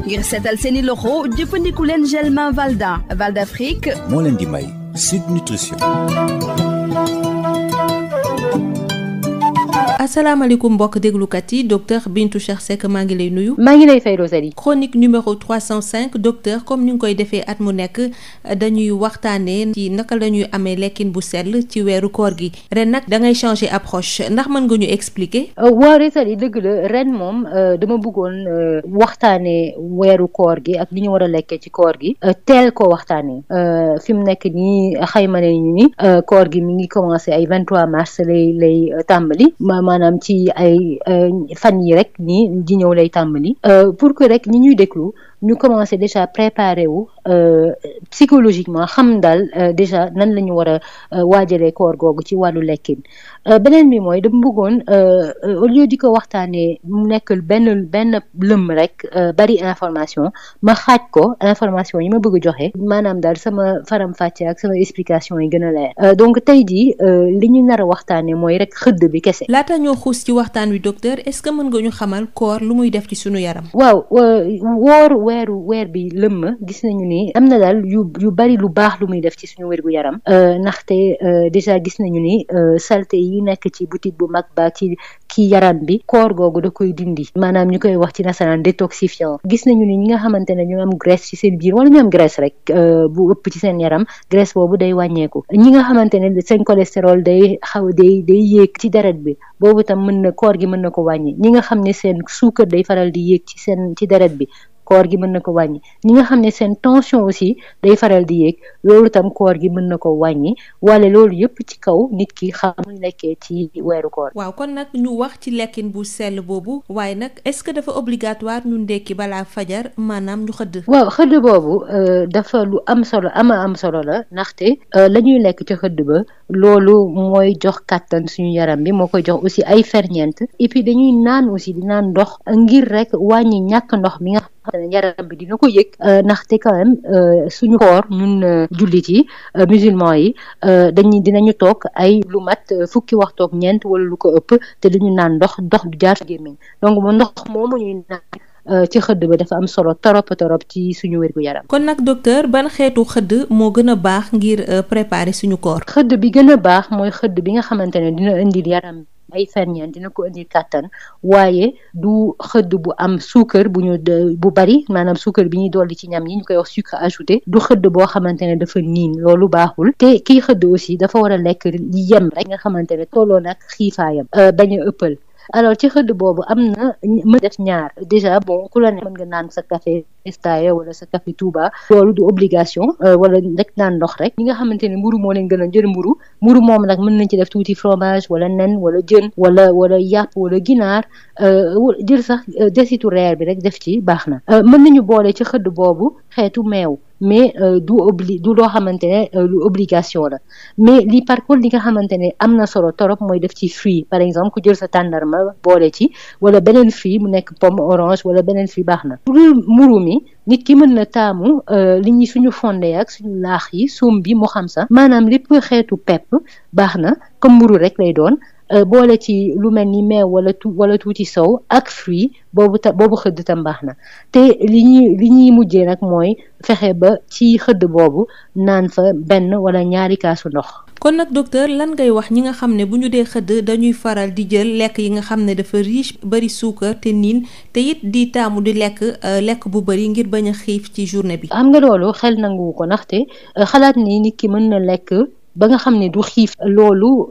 ngir seetal seeni loxo jëfandiku leen gel main Valda Afrique moo leen di may Sud Nutrition. asalaamaaleykum mbokk déglukat yi docteur Bintou Cheikh Seck maa ngi lay nuyu. maa ngi lay fay Rosalie. chronique numéro 305 docteur comme ni nga koy defee at mu nekk dañuy waxtaanee ci naka la ñuy amee lekkin bu sell ci weeru koor gi ren nag da ngay changer approche ndax mën nga ñu expliquer. waaw Rosalie dëgg la ren moom dama bëggoon waxtaanee weeru koor gi ak li ñu war a lekkee ci koor gi teel ko waxtaanee fi mu nekk nii xayma nañu ni koor gi mi ngi commencé ay 23 mars lay tàmbali. maanaam ci ay fan yi rek nii di ñëw lay tàmbali pour que rek ñi ñuy déglu ñu commencé déjà préparer wu psychologiquement xam daal déjà nan la ñu war a waajalee koor googu ci wàllu lekkin beneen bi mooy dama bëggoon au lieu di ko waxtaanee mu nekk benn lëmm rek bari information ma xaaj ko information yi ma bëgg joxe maanaam daal sama faram-fàcce ak sama explication yi gën a leer donc tey jii li ñu nar a waxtaanee mooy rek xëdd bi kese. laata ñoo xuus ci waxtaan wi docteur est-ce que mën nga ñu xamal koor lu muy def ci sunu yaram. waaw weer bi lëmm gis nañu ni am na daal yu bari lu baax lu muy def ci suñu wérgu yaram ndaxte déjà gis nañu ni saleté yi nekk ci boutique bu mag ba ci yaram bi koor googu da koy dindi maanaam ñu koy wax ci nasaraan détoxifiant gis nañu ni ñi nga xamante ne ñu am graisse ci seen biir wala ñu am graisse rek bu ëpp ci seen yaram graisse boobu day wàññeeku ñi nga xamante ne seen cholestérol day yéeg ci deret bi boobu tam koor gi mën na ko wàññi ñi nga xam ne seen suukar day faral di yéeg ci deret bi koor gi mën na ko wàññi ñi nga xam ne seen tension aussi day faral di yéeg loolu tam koor gi mën na ko wàññi wala loolu yëpp ci kaw nit ki xam muy lekkee ci weeru koor. waaw kon nag ñu wax ci lekkin bu sell boobu waaye nag est-ce que dafa obligatoire ñu ndekki balaa fajar maanaam ñu xëdd. waaw xëdd boobu dafa lu am solo am solo la ndaxte la ñuy lekk ci xëdd ba loolu mooy jox kàttan suñu yaram bi moo koy jox aussi ay ferñeent et puis dañuy naan aussi di naan ndox ngir rek wàññi ñàkk ndox mi nga yaram bi dina ko yëg ndaxte quand même suñu koor ñun jullit yi musulman yi dinañu toog ay lu mat fukki waxtoog ñeent wala lu ko ëpp te dañu naan ndox du jaar gémmiñ donc mu ndox moomu ñuy naan ci xëdd ba dafa am solo torop ci suñu wérgu yaram. kon nag docteur ban xeetu xëdd moo gën a baax ngir préparer suñu koor. xëdd bi gën a baax mooy xëdd bi nga xamante ne dina indil yaram ay ferñeent dina ko indil kàttan waaye du xëdd bu am suukar bu bari maanaam suukar bi ñuy dolli ci ñam yi ñu koy wax sucre ajouté du xëdd boo xamante ne dafa niin loolu baaxul te kii xëdd aussi dafa war a lekk li yem rek nga xamante ne tolloo nag xiifaayam bañ a ëppal. alors ci xëdd boobu am na mën def ñaar déjà bon ku la ne mën nga naan sa café Estaye wala sa café Touba loolu du obligation wala rek naan ndox rek ñi nga xamante ne mburu moo leen gën a jël mburu moom nag mën nañ ci def tuuti fromage wala nen wala jën wala yàpp wala ginaar jël sax desitu reer bi rek def ci baax na mën nañu boole ci xëdd boobu xeetu meew mais du loo xamante ne lu obligation la mais li par contre li nga xamante ne am na solo torop mooy def ci fruit par exemple ku jël sa tàndarma boole ci wala beneen fruit mu nekk pomme orange wala beneen fruit baax na pour mburu mi nit ki mën na taamu li ñi suñu fondé ak suñu laax yi suum bi mu xam sax maanaam lépp xeetu pepp baax na comme mburu rek lay doon boole ci lu mel ni meew wala tuuti sow ak fruit boobu xëdd tam baax na te li ñuy mujjee nag mooy fexe ba ci xëdd boobu naan fa benn wala ñaari kaasu ndox. kon nag docteur lan ngay wax ñi nga xam ne bu ñu dee xëdd dañuy faral di jël lekk yi nga xam ne dafa riche bari suukar te niin te it di taamu di lekk bu bari ngir bañ a xiif ci journée bi. xam nga loolu xel nangu ko ndaxte xalaat ni nit ki mën na lekk ba nga xam ne du xiif loolu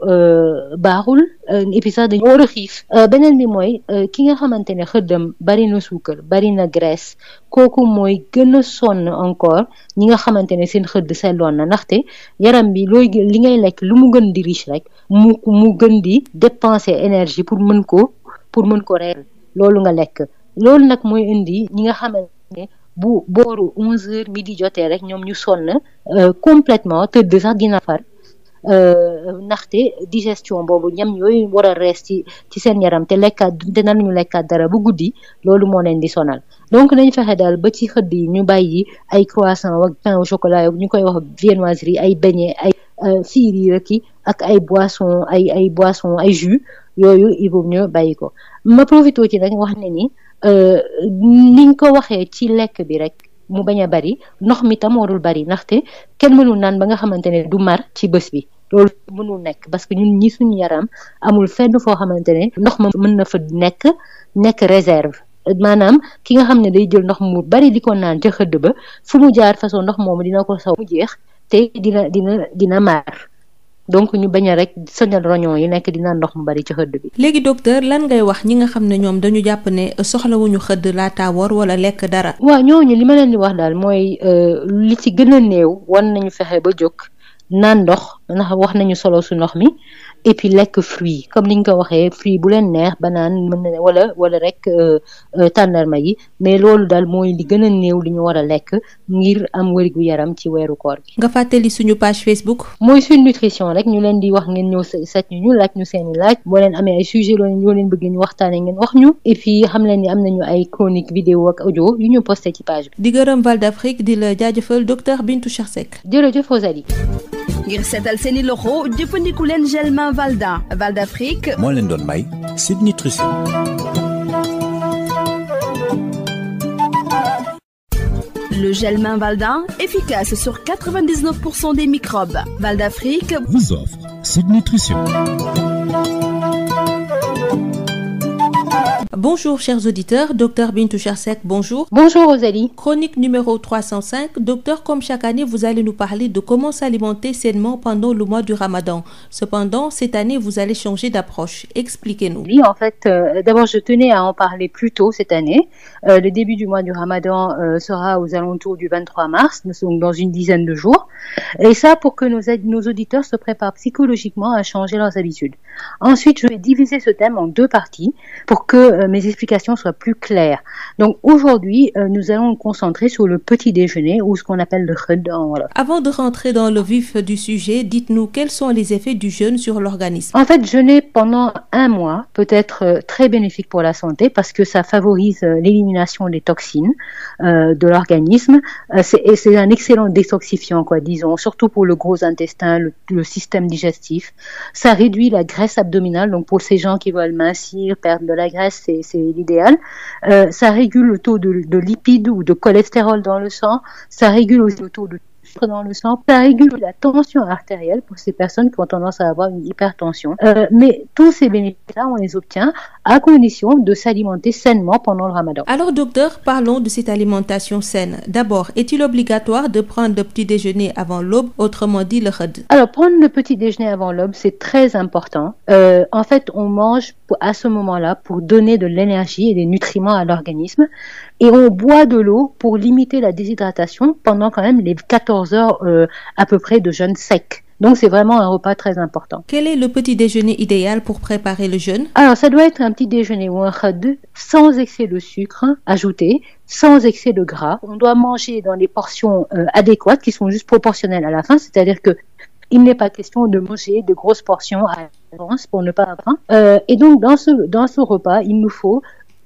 baaxul et puis sax dañu war a xiif beneen bi mooy ki nga xamante ne xëddam bari na suukar bari na graisse kooku mooy gën a sonn encore ñi nga xamante ne seen xëdd selloon na ndaxte yaram bi li ngay lekk lu mu gën di riche rek mu gën di dépenser énergie pour mën ko reer loolu nga lekk loolu nag mooy indi ñi nga xamante ne bu booru 11h midi jotee rek ñoom ñu sonn complètement tëdd sax dina far ndaxte digestion boobu ñam yooyu war a rees ci seen yaram te nañu lekkaat dara bu guddi loolu moo leen di sonal donc nañ fexe daal ba ci xëdd yi ñu bàyyi ay croissant ak pain au chocolat ñu koy wax viennoiserie ay beignet ay fiiri rek ak ay boisson ay jus yooyu il vaut mieux bàyyi ko ma profité ci nag wax ne ni ni nga ko waxee ci lekk bi rek mu bañ a bari ndox mi tam warul bari ndaxte kenn mënul naan ba nga xamante ne du mar ci bés bi loolu mënul nekk parce que ñun ñi suñu yaram amul fenn foo xamante ne ndox ma mën na fa nekk réserve maanaam ki nga xam ne day jël ndox mu bari di ko naan ca xëdd ba fu mu jaar façon ndox moomu dina ko saw mu jeex te dina maar donc ñu bañ a rek soñal roñon yi nekk di naan ndox mu bari ci xëdd bi. léegi docteur lan ngay wax ñi nga xam ne ñoom dañu jàpp ne soxlawuñu xëdd laata woor wala lekk dara. waaw ñooñu li ma leen di wax daal mooy li ci gën a néew wan nañu fexe ba jóg naan ndox ndax wax nañu solo su ndox mi et puis lekk fruit comme ni ñu ko waxee fruit bu leen neex banaan mën na wala rek tàndarma yi mais loolu daal mooy li gën a néew li ñu war a lekk ngir am wérgu yaram ci weeru koor gi. nga fàttali suñu page Facebook. mooy Sud Nutrition rek ñu leen di wax ngeen ñëw seet ñu laaj ñu seeni laaj boo leen amee ay sujet yoo leen bëgg ñu waxtaanee ngeen wax ñu et puis xam leen ni am nañu ay chronique vidéo ak audio yu ñu posté ci page bi. di gërëm Val d'Afrique di la jaajëfal docteur Bintou Cheikh Seck. jërëjëf Rosalie. ngir seetal seeni loxo jëfandiku leen gel main Valda Val d'Afrique moo leen doon may Sud Nutrition. Le gel main Valda, efficace sur 99% des microbes. Val d'Afrique vous offre Sud Nutrition. Bonjour chers auditeurs, docteur Bintou Cheikh Seck, bonjour. Bonjour Rosalie. Chronique numéro 305. Docteur, comme chaque année, vous allez nous parler de comment s'alimenter sainement pendant le mois du Ramadan. Cependant, cette année, vous allez changer d'approche. Expliquez-nous. Oui, en fait, d'abord, je tenais à en parler plus tôt cette année. Le début du mois du Ramadan sera aux alentours du 23 mars, nous sommes dans une dizaine de jours. Et ça, pour que nos auditeurs se préparent psychologiquement à changer leurs habitudes. Ensuite, je vais diviser ce thème en deux parties pour que mes explications soient plus claires. Donc aujourd'hui, nous allons nous concentrer sur le petit déjeuner ou ce qu'on appelle le khud en wolof. Avant de rentrer dans le vif du sujet, dites-nous quels sont les effets du jeûne sur l'organisme. En fait, jeûner pendant un mois peut être très bénéfique pour la santé parce que ça favorise l'élimination des toxines de l'organisme. C'est un excellent détoxifiant, disons, surtout pour le gros intestin, le système digestif. Ça réduit la graisse abdominale, donc pour ces gens qui veulent mincir, perdre de la graisse, c'est l'idéal. Ça régule le taux de lipides ou de cholestérol dans le sang. Ça régule aussi le taux de sucre dans le sang. Ça régule la tension artérielle pour ces personnes qui ont tendance à avoir une hypertension. Mais tous ces bénéfices-là, on les obtient à condition de s'alimenter sainement pendant le Ramadan. Alors docteur, parlons de cette alimentation saine. D'abord, est-il obligatoire de prendre le petit déjeuner avant l'aube, autrement dit le khud? Alors, prendre le petit déjeuner avant l'aube, c'est très important. En fait, on mange à ce moment-là pour donner de l'énergie et des nutriments à l'organisme et on boit de l'eau pour limiter la déshydratation pendant quand même les 14 heures à peu près de jeûne sec. Donc c'est vraiment un repas très important. Quel est le petit déjeuner idéal pour préparer le jeûne? Alors ça doit être un petit déjeuner ou un khud sans excès de sucre ajouté, sans excès de gras. On doit manger dans des portions adéquates qui sont juste proportionnelles à la fin, c'est-à-dire que il n'est pas question de manger de grosses portions à l'avance pour ne pas avoir faim. Et donc dans ce repas, il nous faut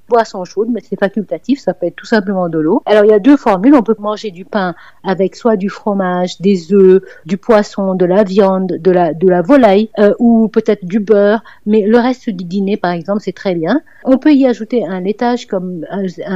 boisson chaude, mais c'est facultatif, ça peut être tout simplement de l'eau. Alors il y a deux formules, on peut manger du pain avec soit du fromage, des œufs, du poisson, de la viande, de la volaille ou peut-être du beurre, mais le reste du dîner par exemple c'est très bien. On peut y ajouter un laitage comme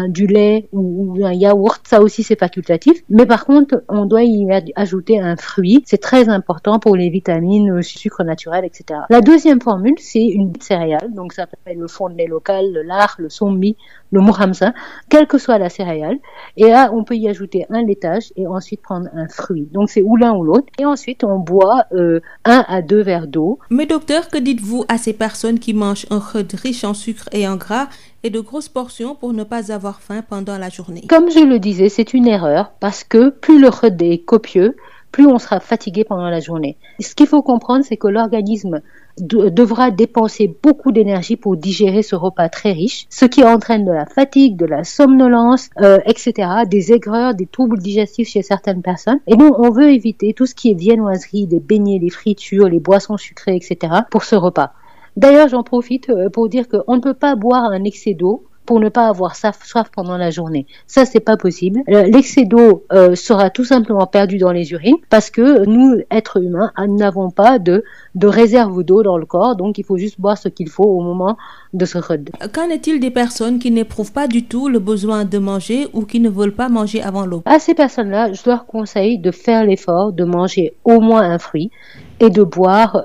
du lait ou un yaourt, ça aussi c'est facultatif, mais par contre on doit y ajouter un fruit, c'est très important pour les vitamines, le sucre naturel, etc. La deuxième formule c'est une céréale, donc ça peut être le fond de lait local, le lard, le sombi, le mohamsa, quelle que soit la céréale, et là on peut y ajouter un laitage et ensuite prendre un fruit. Donc c'est ou l'un ou l'autre, et ensuite on boit 1 à 2 verres d'eau. Mais docteur, que dites-vous à ces personnes qui mangent un khud riche en sucre et en gras et de grosses portions pour ne pas avoir faim pendant la journée? Comme je le disais, c'est une erreur parce que plus le khud est copieux, plus on sera fatigué pendant la journée. Ce qu'il faut comprendre, c'est que l'organisme devra dépenser beaucoup d'énergie pour digérer ce repas très riche, ce qui entraîne de la fatigue, de la somnolence, etc., des aigreurs, des troubles digestifs chez certaines personnes. Et donc, on veut éviter tout ce qui est viennoiserie, les beignets, les fritures, les boissons sucrées, etc., pour ce repas. D'ailleurs, j'en profite pour dire qu'on ne peut pas boire un excès d'eau pour ne pas avoir soif pendant la journée. Ça, c'est pas possible. L'excès d'eau sera tout simplement perdu dans les urines parce que nous, êtres humains, n'avons pas de réserve d'eau dans le corps, donc il faut juste boire ce qu'il faut au moment de ce khëdd. Qu'en est-il des personnes qui n'éprouvent pas du tout le besoin de manger ou qui ne veulent pas manger avant l'aube? À ces personnes-là, je leur conseille de faire l'effort de manger au moins un fruit et de boire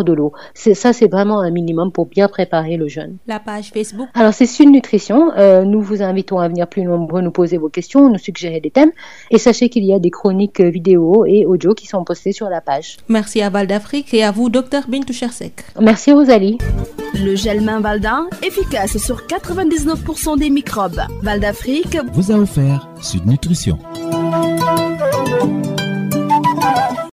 de l'eau. C'est vraiment un minimum pour bien préparer le jeûne. La page Facebook? Alors c'est Sud Nutrition. Nous vous invitons à venir plus nombreux nous poser vos questions, nous suggérer des thèmes. Et sachez qu'il y a des chroniques vidéo et audio qui sont postées sur la page. Merci à Val d'Afrique et à vous, Dr Bintou Chersek. Merci Rosalie. Le gel main Valda, efficace sur 99% des microbes. Val d'Afrique vous a offert Sud Nutrition.